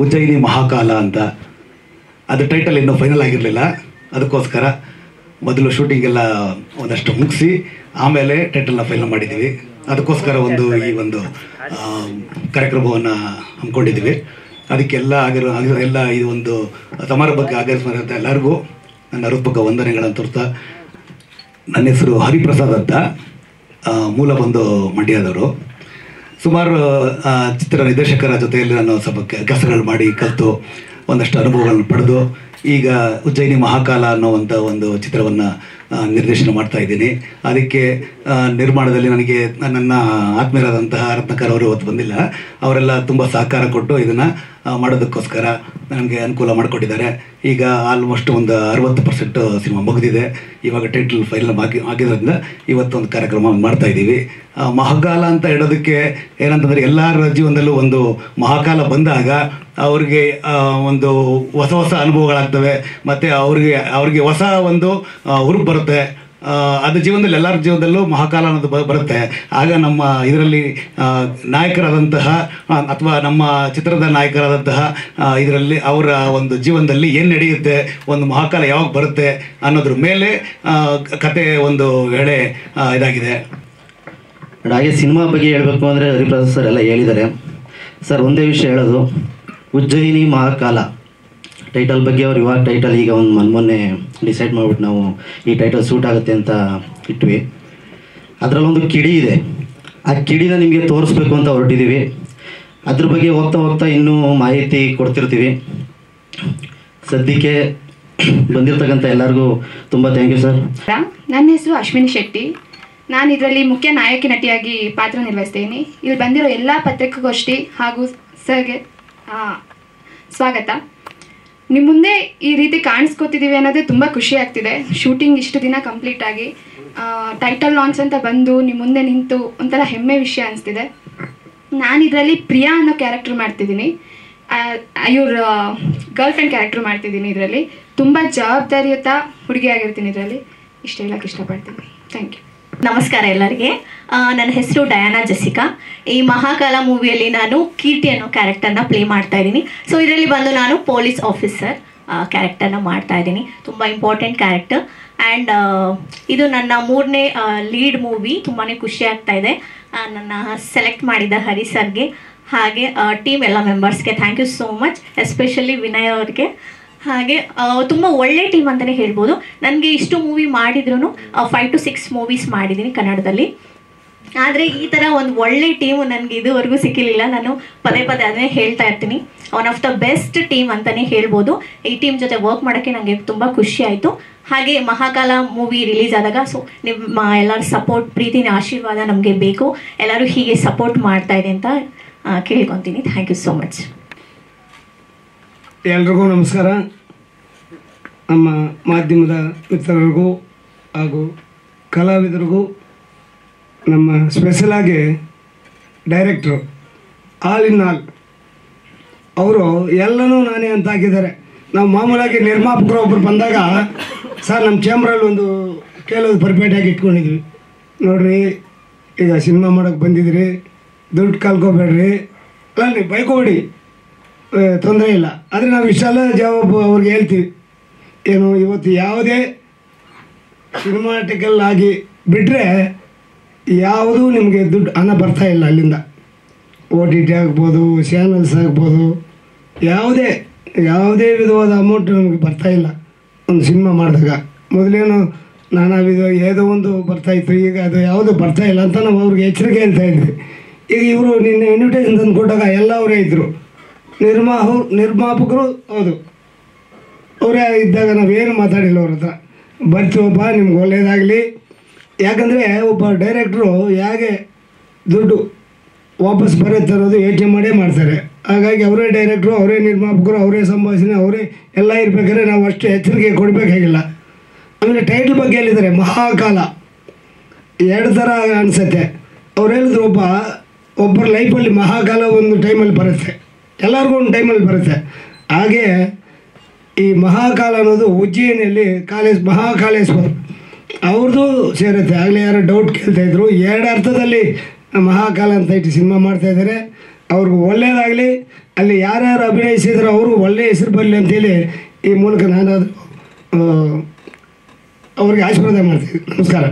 ಉಜ್ಜಯಿನಿ ಮಹಾಕಾಲ ಅಂತ ಅದು ಟೈಟಲ್ ಇನ್ನೂ ಫೈನಲ್ ಆಗಿರಲಿಲ್ಲ. ಅದಕ್ಕೋಸ್ಕರ ಮೊದಲು ಶೂಟಿಂಗ್ ಎಲ್ಲ ಒಂದಷ್ಟು ಮುಗಿಸಿ ಆಮೇಲೆ ಟೈಟಲ್ನ ಫೈನಲ್ ಮಾಡಿದ್ದೀವಿ. ಅದಕ್ಕೋಸ್ಕರ ಈ ಒಂದು ಕಾರ್ಯಕ್ರಮವನ್ನು ಹಮ್ಮಿಕೊಂಡಿದ್ದೀವಿ. ಅದಕ್ಕೆಲ್ಲ ಎಲ್ಲ ಇದು ಒಂದು ಸಮಾರಂಭಕ್ಕೆ ಆಗಮಿಸಿದಂಥ ಎಲ್ಲರಿಗೂ ನನ್ನ ಹೃತ್ಪೂರ್ವಕ ವಂದನೆಗಳನ್ನು ತೋರ್ತಾ, ನನ್ನ ಹೆಸರು ಹರಿಪ್ರಸಾದ್ ಅಂತ, ಮೂಲ ಬಂದು ಮಂಡ್ಯದವರು. ಸುಮಾರು ಚಿತ್ರ ನಿರ್ದೇಶಕರ ಜೊತೆಯಲ್ಲಿ ನಾನು ಸ್ವಲ್ಪ ಕೆಲಸಗಳು ಮಾಡಿ ಕಲಿತು ಒಂದಷ್ಟು ಅನುಭವಗಳನ್ನು ಪಡೆದು ಈಗ ಉಜ್ಜಯಿನಿ ಮಹಾಕಾಲ ಅನ್ನುವಂಥ ಒಂದು ಚಿತ್ರವನ್ನು ನಿರ್ದೇಶನ ಮಾಡ್ತಾ ಇದ್ದೀನಿ. ಅದಕ್ಕೆ ನಿರ್ಮಾಣದಲ್ಲಿ ನನಗೆ ನನ್ನ ಆತ್ಮೀಯರಾದಂತಹ ರತ್ನಾಕರ್ ಅವರು ಇವತ್ತು ಬಂದಿಲ್ಲ. ಅವರೆಲ್ಲ ತುಂಬ ಸಹಕಾರ ಕೊಟ್ಟು ಇದನ್ನು ಮಾಡೋದಕ್ಕೋಸ್ಕರ ನನಗೆ ಅನುಕೂಲ ಮಾಡಿಕೊಟ್ಟಿದ್ದಾರೆ. ಈಗ ಆಲ್ಮೋಸ್ಟ್ ಒಂದು 60% ಸಿನಿಮಾ ಮುಗಿದಿದೆ. ಇವಾಗ ಟೈಟಲ್ ಫೈನಲ್ ಆಗಿರೋದ್ರಿಂದ ಇವತ್ತೊಂದು ಕಾರ್ಯಕ್ರಮ ಮಾಡ್ತಾ ಇದ್ದೀವಿ. ಮಹಾಕಾಲ ಅಂತ ಹೇಳೋದಕ್ಕೆ ಏನಂತಂದರೆ, ಎಲ್ಲರ ಜೀವನದಲ್ಲೂ ಒಂದು ಮಹಾಕಾಲ ಬಂದಾಗ ಅವ್ರಿಗೆ ಒಂದು ಹೊಸ ಹೊಸ ಅನುಭವಗಳಾಗ್ತವೆ ಮತ್ತು ಅವ್ರಿಗೆ ಹೊಸ ಒಂದು ಹುರುಪು ಬರುತ್ತೆ. ಅದು ಜೀವನದಲ್ಲಿ ಎಲ್ಲರ ಜೀವನದಲ್ಲೂ ಮಹಾಕಾಲ ಅನ್ನೋದು ಬರುತ್ತೆ. ಆಗ ನಮ್ಮ ಇದರಲ್ಲಿ ನಾಯಕರಾದಂತಹ ಅಥವಾ ನಮ್ಮ ಚಿತ್ರದ ನಾಯಕರಾದಂತಹ ಇದರಲ್ಲಿ ಅವರ ಒಂದು ಜೀವನದಲ್ಲಿ ಏನು ನಡೆಯುತ್ತೆ, ಒಂದು ಮಹಾಕಾಲ ಯಾವಾಗ ಬರುತ್ತೆ ಅನ್ನೋದ್ರ ಮೇಲೆ ಕತೆ ಒಂದು ವೇಳೆ ಇದಾಗಿದೆ. ಹಾಗೆ ಸಿನಿಮಾ ಬಗ್ಗೆ ಹೇಳಬೇಕು ಅಂದರೆ ಹರಿಪ್ರಸಾದ್ ಸರ್ ಎಲ್ಲ ಹೇಳಿದ್ದಾರೆ. ಸರ್ ಒಂದೇ ವಿಷಯ ಹೇಳೋದು, ಉಜ್ಜಯಿನಿ ಮಹಾಕಾಲ ಟೈಟಲ್ ಬಗ್ಗೆ ಅವ್ರು ಇವಾಗ ಟೈಟಲ್ ಈಗ ಒಂದು ಮೊನ್ನೆ ಡಿಸೈಡ್ ಮಾಡಿಬಿಟ್ಟು ನಾವು ಈ ಟೈಟಲ್ ಸೂಟ್ ಆಗುತ್ತೆ ಅಂತ ಇಟ್ವಿ. ಅದರಲ್ಲೊಂದು ಕಿಡಿ ಇದೆ. ಆ ಕಿಡಿನ ನಿಮಗೆ ತೋರಿಸ್ಬೇಕು ಅಂತ ಹೊರಟಿದ್ದೀವಿ. ಅದ್ರ ಬಗ್ಗೆ ಹೋಗ್ತಾ ಇನ್ನೂ ಮಾಹಿತಿ ಕೊಡ್ತಿರ್ತೀವಿ. ಸದ್ಯಕ್ಕೆ ಬಂದಿರತಕ್ಕಂಥ ಎಲ್ಲರಿಗೂ ತುಂಬ ಥ್ಯಾಂಕ್ ಯು ಸರ್. ನನ್ನ ಹೆಸರು ಅಶ್ವಿನಿ ಶೆಟ್ಟಿ. ನಾನು ಇದರಲ್ಲಿ ಮುಖ್ಯ ನಾಯಕಿ ನಟಿಯಾಗಿ ಪಾತ್ರ ನಿರ್ವಹಿಸ್ತೀನಿ. ಇಲ್ಲಿ ಬಂದಿರೋ ಎಲ್ಲ ಪತ್ರಿಕಾಗೋಷ್ಠಿ ಹಾಗೂ ಸರ್ಗೆ ಸ್ವಾಗತ. ನಿಮ್ಮ ಮುಂದೆ ಈ ರೀತಿ ಕಾಣಿಸ್ಕೋತಿದ್ದೀವಿ ಅನ್ನೋದೇ ತುಂಬ ಖುಷಿ ಆಗ್ತಿದೆ. ಶೂಟಿಂಗ್ ಇಷ್ಟು ದಿನ ಕಂಪ್ಲೀಟ್ ಆಗಿ ಟೈಟಲ್ ಲಾಂಚ್ ಅಂತ ಬಂದು ನಿಮ್ಮ ಮುಂದೆ ನಿಂತು ಒಂಥರ ಹೆಮ್ಮೆ ವಿಷಯ ಅನಿಸ್ತಿದೆ. ನಾನು ಇದರಲ್ಲಿ ಪ್ರಿಯಾ ಅನ್ನೋ ಕ್ಯಾರೆಕ್ಟರ್ ಮಾಡ್ತಿದ್ದೀನಿ. ಇವ್ರ ಗರ್ಲ್ ಫ್ರೆಂಡ್ ಕ್ಯಾರೆಕ್ಟರ್ ಮಾಡ್ತಿದ್ದೀನಿ. ಇದರಲ್ಲಿ ತುಂಬ ಜವಾಬ್ದಾರಿಯುತ ಹುಡುಗಿಯಾಗಿರ್ತೀನಿ. ಇದರಲ್ಲಿ ಇಷ್ಟು ಹೇಳೋಕ್ಕೆ ಇಷ್ಟಪಡ್ತೀನಿ. Thank you. ನಮಸ್ಕಾರ ಎಲ್ಲರಿಗೆ. ನನ್ನ ಹೆಸರು ಡಯಾನಾ ಜೆಸಿಕಾ. ಈ ಮಹಾಕಾಲ ಮೂವಿಯಲ್ಲಿ ನಾನು ಕೀರ್ತಿ ಅನ್ನೋ ಕ್ಯಾರೆಕ್ಟರ್ನ ಪ್ಲೇ ಮಾಡ್ತಾ ಇದ್ದೀನಿ. ಸೊ ಇದರಲ್ಲಿ ಬಂದು ನಾನು ಪೊಲೀಸ್ ಆಫೀಸರ್ ಕ್ಯಾರೆಕ್ಟರ್ನ ಮಾಡ್ತಾ ಇದ್ದೀನಿ. ತುಂಬ ಇಂಪಾರ್ಟೆಂಟ್ ಕ್ಯಾರೆಕ್ಟರ್. ಆ್ಯಂಡ್ ಇದು ನನ್ನ 3ನೇ ಲೀಡ್ ಮೂವಿ. ತುಂಬಾ ಖುಷಿ ಆಗ್ತಾ ಇದೆ. ನನ್ನ ಸೆಲೆಕ್ಟ್ ಮಾಡಿದ ಹರಿ ಸರ್ಗೆ ಹಾಗೆ ಟೀಮ್ ಎಲ್ಲ ಮೆಂಬರ್ಸ್ಗೆ thank you so much. Especially Vinay ಅವ್ರಿಗೆ. ಹಾಗೆ ತುಂಬ ಒಳ್ಳೆ ಟೀಮ್ ಅಂತಲೇ ಹೇಳ್ಬೋದು. ನನಗೆ ಇಷ್ಟು ಮೂವಿ ಮಾಡಿದ್ರೂ 5 to 6 ಮೂವೀಸ್ ಮಾಡಿದ್ದೀನಿ ಕನ್ನಡದಲ್ಲಿ. ಆದರೆ ಈ ಥರ ಒಂದು ಒಳ್ಳೆ ಟೀಮು ನನಗೆ ಇದುವರೆಗೂ ಸಿಕ್ಕಿರಲಿಲ್ಲ. ನಾನು ಪದೇ ಅದನ್ನೇ ಹೇಳ್ತಾ ಇರ್ತೀನಿ. One of the best team ಅಂತಲೇ ಹೇಳ್ಬೋದು. ಈ ಟೀಮ್ ಜೊತೆ ವರ್ಕ್ ಮಾಡೋಕ್ಕೆ ನನಗೆ ತುಂಬ ಖುಷಿ ಆಯಿತು. ಹಾಗೆ ಮಹಾಕಾಲ ಮೂವಿ ರಿಲೀಸ್ ಆದಾಗ ನಿಮ್ಮ ಎಲ್ಲರ ಸಪೋರ್ಟ್, ಪ್ರೀತಿನ ಆಶೀರ್ವಾದ ನಮಗೆ ಬೇಕು. ಎಲ್ಲರೂ ಹೀಗೆ ಸಪೋರ್ಟ್ ಮಾಡ್ತಾ ಇದೆ ಅಂತ ಕೇಳ್ಕೊತೀನಿ. Thank you so much. ಎಲ್ರಿಗೂ ನಮಸ್ಕಾರ. ನಮ್ಮ ಮಾಧ್ಯಮದ ಮಿತ್ರರಿಗೂ ಹಾಗೂ ಕಲಾವಿದರಿಗೂ, ನಮ್ಮ ಸ್ಪೆಷಲಾಗಿ ಡೈರೆಕ್ಟ್ರು ಆಲ್ ಇನ್ ಆಲ್ ಅವರು ಎಲ್ಲನೂ ನಾನೇ ಅಂತ ಹಾಕಿದ್ದಾರೆ. ನಾವು ಮಾಮೂಲಾಗಿ ನಿರ್ಮಾಪಕರು ಒಬ್ಬರು ಬಂದಾಗ, ಸರ್ ನಮ್ಮ ಚೇಂಬ್ರಲ್ಲಿ ಒಂದು ಕೆಲವು ಪರ್ಫೆಕ್ಟಾಗಿ ಇಟ್ಕೊಂಡಿದ್ವಿ ನೋಡ್ರಿ, ಈಗ ಸಿನಿಮಾ ಮಾಡೋಕ್ಕೆ ಬಂದಿದ್ರಿ, ದುಡ್ಡು ಕಲ್ಕೋಬೇಡ್ರಿ, ಅಲ್ಲ ನೀವು ಬೈಕೋಬೇಡಿ, ತೊಂದರೆ ಇಲ್ಲ. ಆದರೆ ನಾವು ಇಷ್ಟೆಲ್ಲ ಜವಾಬು ಅವ್ರಿಗೆ ಹೇಳ್ತೀವಿ. ಏನು ಇವತ್ತು ಯಾವುದೇ ಸಿನಿಮಾಟಿಕಲ್ ಆಗಿ ಬಿಟ್ಟರೆ ಯಾವುದೂ ನಿಮಗೆ ದುಡ್ಡು ಹಣ ಬರ್ತಾಯಿಲ್ಲ ಅಲ್ಲಿಂದ. OTT ಆಗ್ಬೋದು, ಚಾನಲ್ಸ್ ಆಗ್ಬೋದು, ಯಾವುದೇ ವಿಧವಾದ ಅಮೌಂಟ್ ನಮಗೆ ಬರ್ತಾಯಿಲ್ಲ ಒಂದು ಸಿನಿಮಾ ಮಾಡಿದಾಗ. ಮೊದಲೇನು ನಾನಾ ವಿಧ ಏನೋ ಒಂದು ಬರ್ತಾಯಿತ್ತು, ಈಗ ಅದು ಯಾವುದು ಬರ್ತಾಯಿಲ್ಲ ಅಂತ ನಾವು ಅವ್ರಿಗೆ ಎಚ್ಚರಿಕೆ ಹೇಳ್ತಾ ಇದ್ವಿ. ಈಗ ಇವರು ನಿನ್ನೆ ಇನ್ವಿಟೇಷನ್ ತಂದು ಕೊಟ್ಟಾಗ ಎಲ್ಲ ಅವರೇ ಇದ್ದರು, ನಿರ್ಮಾಪಕರು ಹೌದು, ಅವರೇ ಇದ್ದಾಗ ನಾವೇನು ಮಾತಾಡಿಲ್ಲ ಅವ್ರ ಹತ್ರ. ಬರ್ತೀವಪ್ಪ, ನಿಮ್ಗೆ ಒಳ್ಳೆಯದಾಗಲಿ. ಯಾಕಂದರೆ ಒಬ್ಬ ಡೈರೆಕ್ಟ್ರು ಹೇಗೆ ದುಡ್ಡು ವಾಪಸ್ ಬರುತ್ತೆ ಅನ್ನೋದು ಯೋಚನೆ ಮಾಡೇ ಮಾಡ್ತಾರೆ. ಹಾಗಾಗಿ ಅವರೇ ಡೈರೆಕ್ಟ್ರು, ಅವರೇ ನಿರ್ಮಾಪಕರು, ಅವರೇ ಸಂಭಾಷಣೆ, ಅವರೇ ಎಲ್ಲ ಇರಬೇಕಾದ್ರೆ ನಾವು ಅಷ್ಟು ಎಚ್ಚರಿಕೆ ಕೊಡಬೇಕಾಗಿಲ್ಲ. ಆಮೇಲೆ ಟೈಟಲ್ ಬಗ್ಗೆ ಹೇಳಿದ್ದಾರೆ ಮಹಾಕಾಲ. 2 ಥರ ಅನಿಸುತ್ತೆ. ಅವ್ರು ಹೇಳಿದ್ರು, ಒಬ್ಬರ ಲೈಫಲ್ಲಿ ಮಹಾಕಾಲ ಒಂದು ಟೈಮಲ್ಲಿ ಬರುತ್ತೆ, ಎಲ್ಲರಿಗೂ ಒಂದು ಟೈಮಲ್ಲಿ ಬರುತ್ತೆ. ಹಾಗೆ ಈ ಮಹಾಕಾಲ ಅನ್ನೋದು ಉಜ್ಜಯಿನಿಯಲ್ಲಿ ಮಹಾಕಾಲೇಶ್ವರ ಅವ್ರದ್ದು ಸೇರುತ್ತೆ. ಆಗಲೇ ಯಾರೋ ಡೌಟ್ ಕೇಳ್ತಾಯಿದ್ರು, 2 ಅರ್ಥದಲ್ಲಿ ಮಹಾಕಾಲ ಅಂತ ಇಟ್ಟು ಸಿನಿಮಾ ಮಾಡ್ತಾಯಿದ್ದಾರೆ. ಅವ್ರಿಗೂ ಒಳ್ಳೆಯದಾಗಲಿ, ಅಲ್ಲಿ ಯಾರ್ಯಾರು ಅಭಿನಯಿಸಿದ್ರು ಅವ್ರಿಗೂ ಒಳ್ಳೆಯ ಹೆಸರು ಬರಲಿ ಅಂತೇಳಿ ಈ ಮೂಲಕ ನಾನು ಅವ್ರಿಗೆ ಆಶೀರ್ವಾದ ಮಾಡ್ತೀನಿ. ನಮಸ್ಕಾರ.